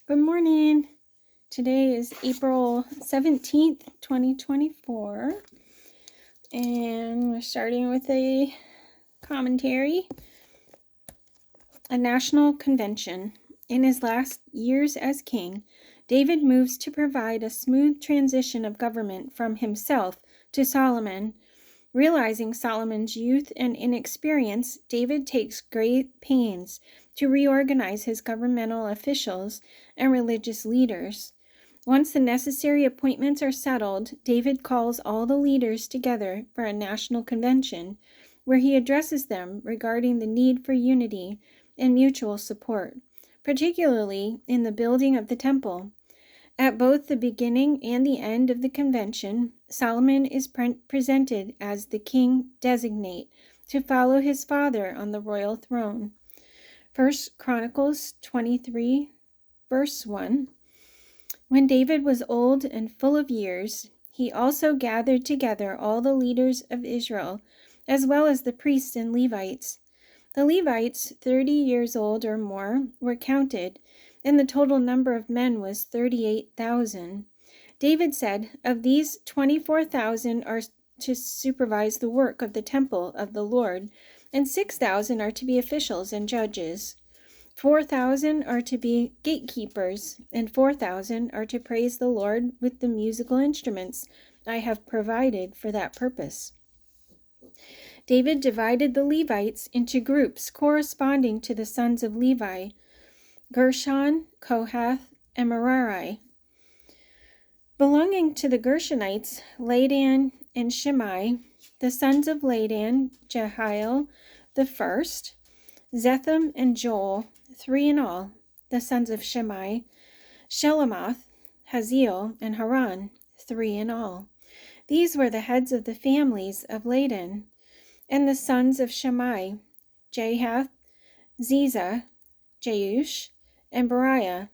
Good morning. Today is April 17th, 2024, and we're starting with a commentary. A national convention. In his last years as king, David moves to provide a smooth transition of government from himself to Solomon. Realizing Solomon's youth and inexperience, David takes great pains to reorganize his governmental officials and religious leaders. Once the necessary appointments are settled, David calls all the leaders together for a national convention, where he addresses them regarding the need for unity and mutual support, particularly in the building of the temple. At both the beginning and the end of the convention, Solomon is presented as the king designate to follow his father on the royal throne. 1 Chronicles 23, verse 1. When David was old and full of years, he also gathered together all the leaders of Israel, as well as the priests and Levites. The Levites, 30 years old or more, were counted, and the total number of men was 38,000. David said, "Of these, 24,000 are to supervise the work of the temple of the Lord, and 6,000 are to be officials and judges. 4,000 are to be gatekeepers, and 4,000 are to praise the Lord with the musical instruments I have provided for that purpose." David divided the Levites into groups corresponding to the sons of Levi: Gershon, Kohath, and Merari. Belonging to the Gershonites, Ladan and Shimei. The sons of Ladan, Jehiel the first, Zetham and Joel, 3 in all. The sons of Shimei, Shelomoth, Haziel, and Haran, 3 in all. These were the heads of the families of Ladan. And the sons of Shimei, Jahath, Ziza, Jeush, and Beriah.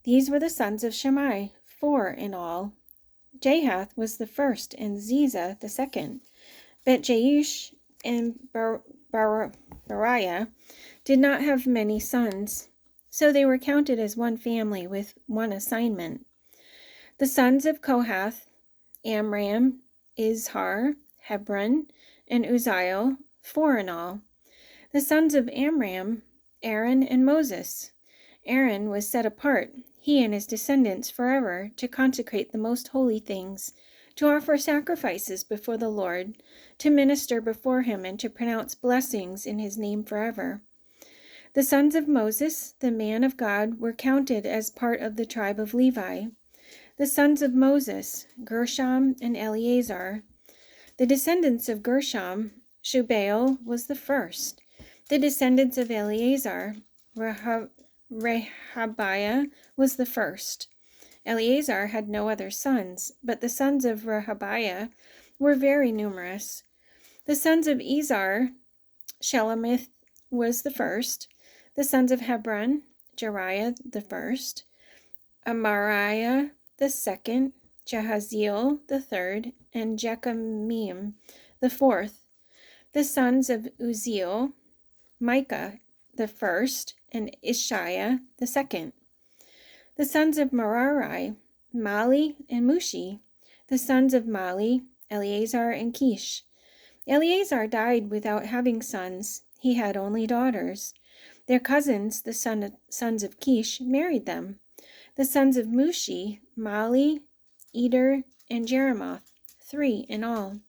These were the sons of Shimei, 4 in all. Jahath was the first, and Ziza the second. But Jeush and Beriah did not have many sons, so they were counted as one family with one assignment. The sons of Kohath, Amram, Izhar, Hebron, and Uzziel, 4 in all. The sons of Amram, Aaron and Moses. Aaron was set apart, he and his descendants forever, to consecrate the most holy things, to offer sacrifices before the Lord, to minister before him, and to pronounce blessings in his name forever. The sons of Moses, the man of God, were counted as part of the tribe of Levi. The sons of Moses, Gershom and Eleazar. The descendants of Gershom, Shubael was the first. The descendants of Eleazar, Rehabiah was the first. Eleazar had no other sons, but the sons of Rehabiah were very numerous. The sons of Izhar, Shelomith was the first. The sons of Hebron, Jeriah the first, Amariah the second, Jahaziel the third, and Jekameam the fourth. The sons of Uzziel, Micah the first, and Ishiah the second. The sons of Merari, Mali and Mushi. The sons of Mali, Eleazar and Kish. Eleazar died without having sons. He had only daughters. Their cousins, the sons of Kish, married them. The sons of Mushi, Mali, Eder, and Jeremoth, 3 in all.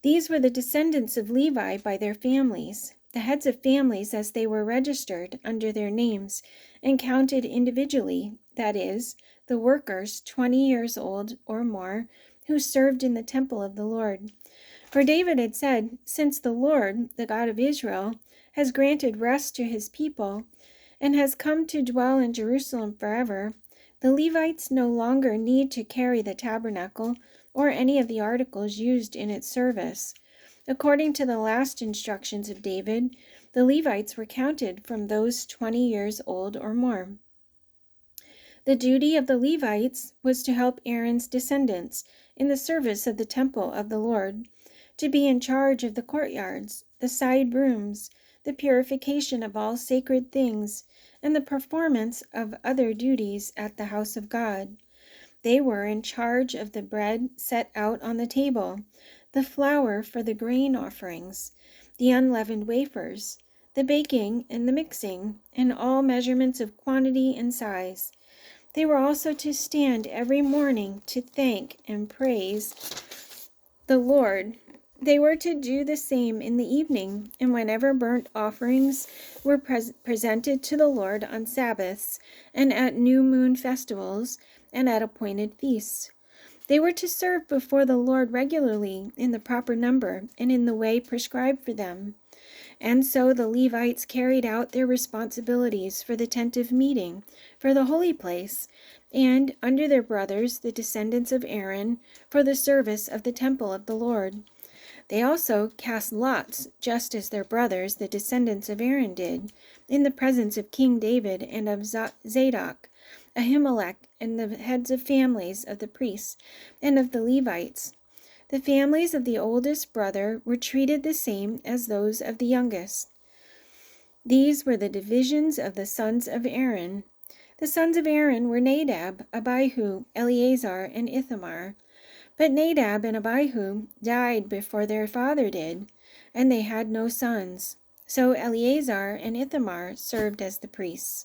These were the descendants of Levi by their families, the heads of families as they were registered under their names and counted individually, that is, the workers 20 years old or more who served in the temple of the Lord. For David had said, "Since the Lord, the God of Israel, has granted rest to his people and has come to dwell in Jerusalem forever, the Levites no longer need to carry the tabernacle or any of the articles used in its service." According to the last instructions of David, the Levites were counted from those 20 years old or more. The duty of the Levites was to help Aaron's descendants in the service of the temple of the Lord, to be in charge of the courtyards, the side rooms, the purification of all sacred things, and the performance of other duties at the house of God. They were in charge of the bread set out on the table, the flour for the grain offerings, the unleavened wafers, the baking and the mixing, and all measurements of quantity and size. They were also to stand every morning to thank and praise the Lord. They were to do the same in the evening, and whenever burnt offerings were presented to the Lord on Sabbaths, and at new moon festivals, and at appointed feasts. They were to serve before the Lord regularly in the proper number and in the way prescribed for them. And so the Levites carried out their responsibilities for the tent of meeting, for the holy place, and, under their brothers, the descendants of Aaron, for the service of the temple of the Lord. They also cast lots, just as their brothers, the descendants of Aaron, did, in the presence of King David and of Zadok, Ahimelech, and the heads of families of the priests and of the Levites. The families of the oldest brother were treated the same as those of the youngest. These were the divisions of the sons of Aaron. The sons of Aaron were Nadab, Abihu, Eleazar, and Ithamar. But Nadab and Abihu died before their father did, and they had no sons. So Eleazar and Ithamar served as the priests.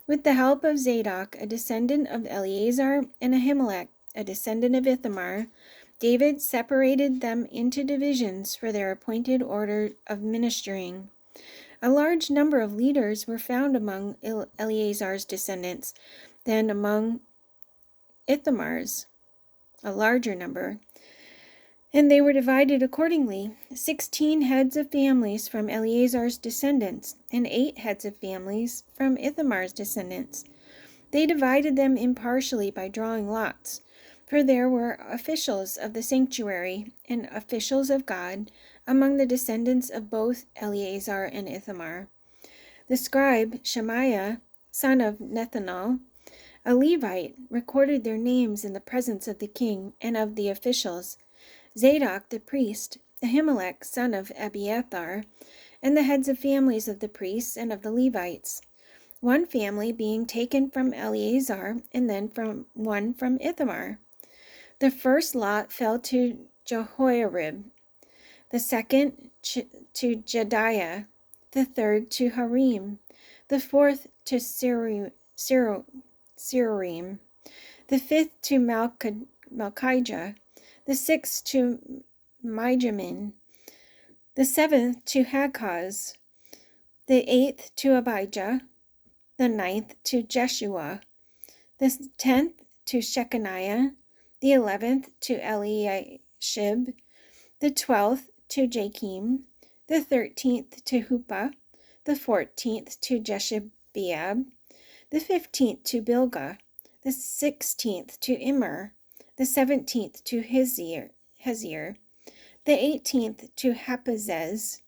With the help of Zadok, a descendant of Eleazar, and Ahimelech, a descendant of Ithamar, David separated them into divisions for their appointed order of ministering. A large number of leaders were found among Eleazar's descendants than among Ithamar's, a larger number. And they were divided accordingly: 16 heads of families from Eleazar's descendants, and 8 heads of families from Ithamar's descendants. They divided them impartially by drawing lots, for there were officials of the sanctuary and officials of God among the descendants of both Eleazar and Ithamar. The scribe Shemaiah, son of Nethanel, a Levite, recorded their names in the presence of the king and of the officials. Zadok the priest, Ahimelech son of Abiathar, and the heads of families of the priests and of the Levites, one family being taken from Eleazar and then one from Ithamar. The first lot fell to Jehoiarib, the second to Jediah, the third to Harim, the fourth to Serim, the fifth to Malchijah, the sixth to Mijamin, the seventh to Hakaz, the eighth to Abijah, the ninth to Jeshua, the 10th to Shechaniah, the 11th to Eliashib, the 12th to Jachim, the 13th to Huppah, the 14th to Jeshebeab, the 15th to Bilgah, the 16th to Immer, the 17th to Hezir, the 18th to Hapazez,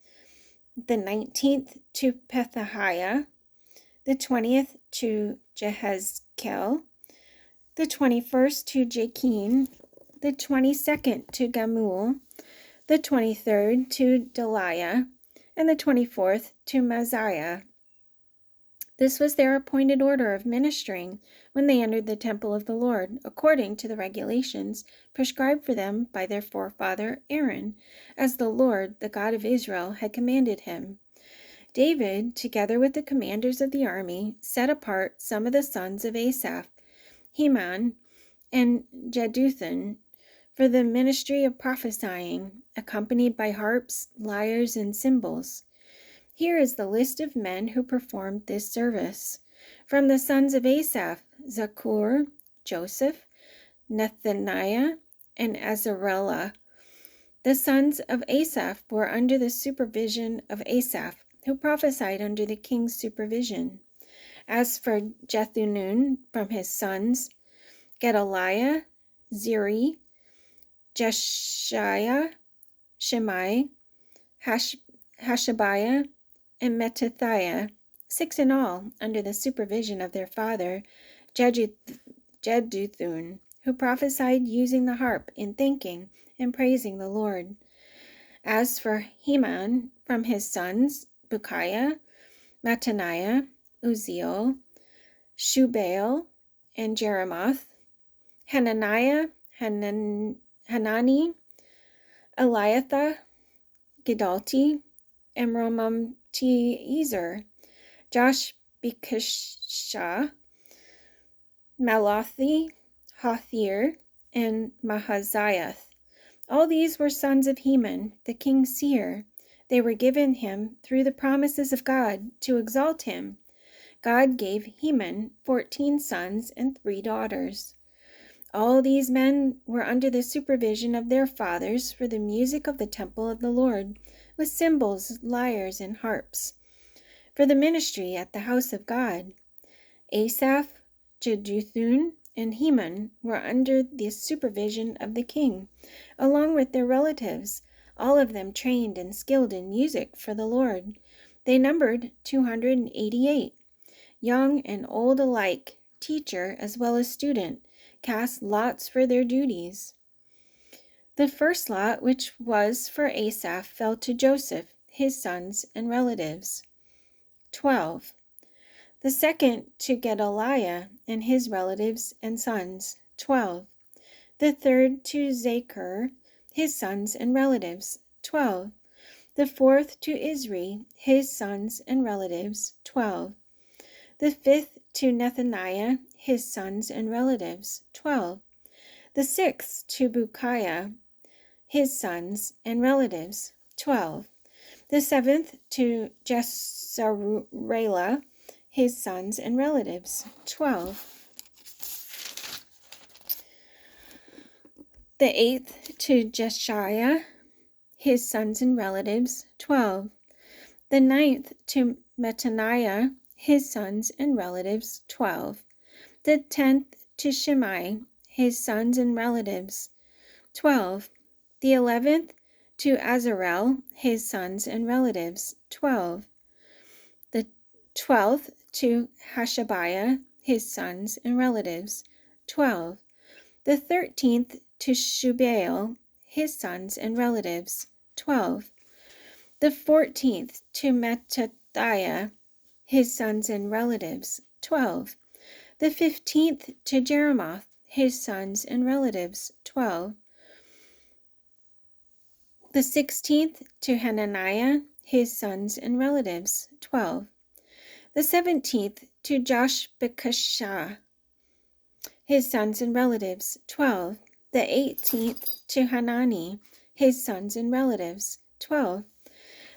the 19th to Pethahiah, the 20th to Jehezkel, the 21st to Jachin, the 22nd to Gamul, the 23rd to Deliah, and the 24th to Maziah. This was their appointed order of ministering when they entered the temple of the Lord, according to the regulations prescribed for them by their forefather Aaron, as the Lord, the God of Israel, had commanded him. David, together with the commanders of the army, set apart some of the sons of Asaph, Heman, and Jeduthun, for the ministry of prophesying, accompanied by harps, lyres, and cymbals. Here is the list of men who performed this service. From the sons of Asaph, Zakur, Joseph, Nethaniah, and Azarellah. The sons of Asaph were under the supervision of Asaph, who prophesied under the king's supervision. As for Jethunun, from his sons, Gedaliah, Zeri, Jeshiah, Shimei, Hashabiah, and Mattathiah, 6 in all, under the supervision of their father Jeduthun, who prophesied using the harp in thanking and praising the Lord. As for Heman, from his sons, Bukiah, Mattaniah, Uzziel, Shubael, and Jeremoth, Hananiah, Hanani, Eliathah, Gidalti, Amramamti-Ezer, Josh Bekishah, Malathi, Hathir, and Mahaziath. All these were sons of Heman, the king's seer. They were given him through the promises of God to exalt him. God gave Heman 14 sons and 3 daughters. All these men were under the supervision of their fathers for the music of the temple of the Lord, with cymbals, lyres, and harps, for the ministry at the house of God. Asaph, Jeduthun, and Heman were under the supervision of the king, along with their relatives, all of them trained and skilled in music for the Lord. They numbered 288. Young and old alike, teacher as well as student, cast lots for their duties. The first lot, which was for Asaph, fell to Joseph, his sons and relatives, 12. The second to Gedaliah and his relatives and sons, 12. The third to Zachar, his sons and relatives, 12. The fourth to Isri, his sons and relatives, 12. The fifth to Nethaniah, his sons and relatives, 12. The sixth to Bukiah, his sons and relatives, 12. The seventh to Jesarela, his sons and relatives, 12. The eighth to Jeshiah, his sons and relatives, 12. The ninth to Mattaniah, his sons and relatives, 12. The 10th to Shimei, his sons and relatives, 12. The 11th to Azarel, his sons and relatives, 12. The 12th to Hashabiah, his sons and relatives, 12. The 13th to Shubael, his sons and relatives, 12. The 14th to Mattathiah, his sons and relatives, 12. The 15th to Jeremoth, his sons and relatives, 12. The 16th to Hananiah, his sons and relatives, 12. The 17th to Joshbekashah, his sons and relatives, 12. The 18th to Hanani, his sons and relatives, 12.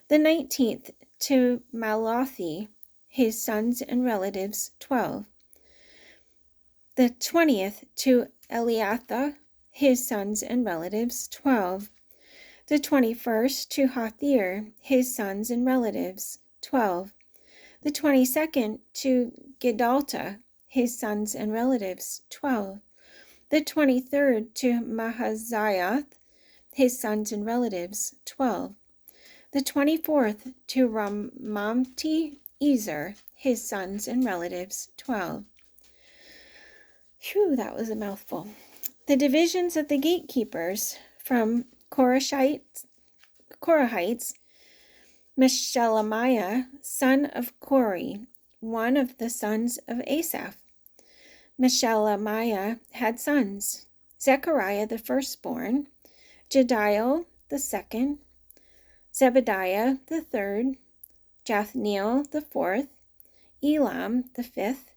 The 19th to Malathi, his sons and relatives, 12. The 20th to Eliathah, his sons and relatives, 12. The 21st to Hathir, his sons and relatives, 12. The 22nd to Gidalta, his sons and relatives, 12. The 23rd to Mahaziath, his sons and relatives, 12. The 24th to Ramamti-Ezer, his sons and relatives, 12. Phew, that was a mouthful. The divisions of the gatekeepers from Korahites, Meshelemiah, son of Kori, one of the sons of Asaph. Meshelemiah had sons: Zechariah the firstborn, Jediel the second, Zebediah the third, Jathniel the fourth, Elam the fifth,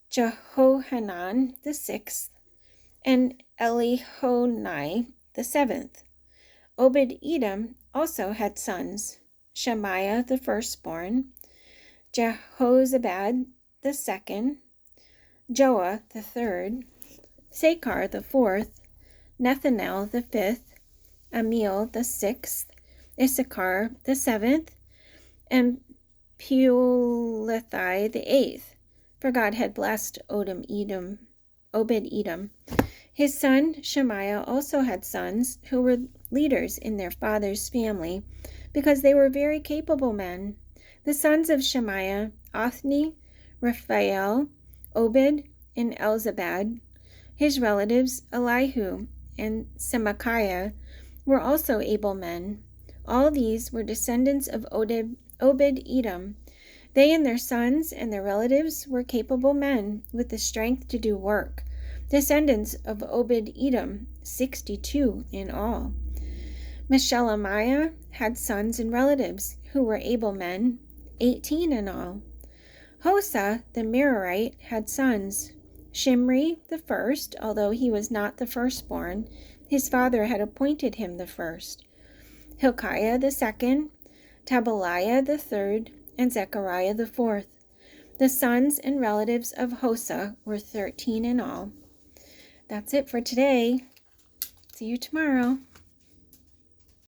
Jehohanan the sixth, and Elihonai the seventh. Obed-Edom also had sons: Shemaiah the firstborn, Jehozabad the second, Joah the third, Sakar the fourth, Nethanel the fifth, Amiel the sixth, Issachar the seventh, and Peulethai the eighth, for God had blessed Obed-Edom. His son Shemaiah also had sons who were leaders in their father's family, because they were very capable men. The sons of Shemaiah: Othni, Raphael, Obed, and Elzabad. His relatives Elihu and Semachiah were also able men. All these were descendants of Obed-Edom. They and their sons and their relatives were capable men with the strength to do work. Descendants of Obed-Edom, 62 in all. Meshelemiah had sons and relatives who were able men, 18 in all. Hosa the Merarite had sons. Shimri the first, although he was not the firstborn, his father had appointed him the first. Hilkiah the second, Tabaliah the third, and Zechariah the fourth. The sons and relatives of Hosa were 13 in all. That's it for today. See you tomorrow.